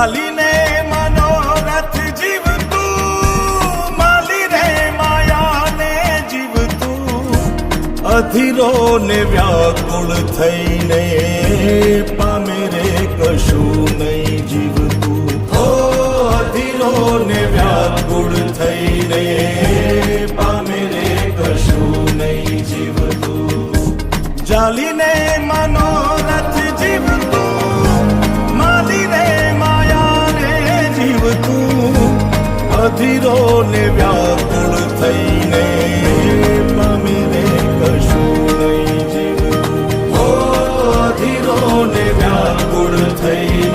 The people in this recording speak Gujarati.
ચાલીને મનોરથ જીવતું, માલી રે માયાને જીવતું, અધીરો ને વ્યાકુળ થઈને પામે રે કશું નહીં જીવતું. ઓ અધીરો ને વ્યાકુળ થઈને પામે રે કશું નહીં જીવતું. ચાલીને મનોરથ જીવતું, માલી રે માયાને જીવતું, અધીરો ને વ્યાકુળ થઈને પામે રે કશું નહીં જીવતું. ઓ અધીરો ને વ્યાકુળ થઈ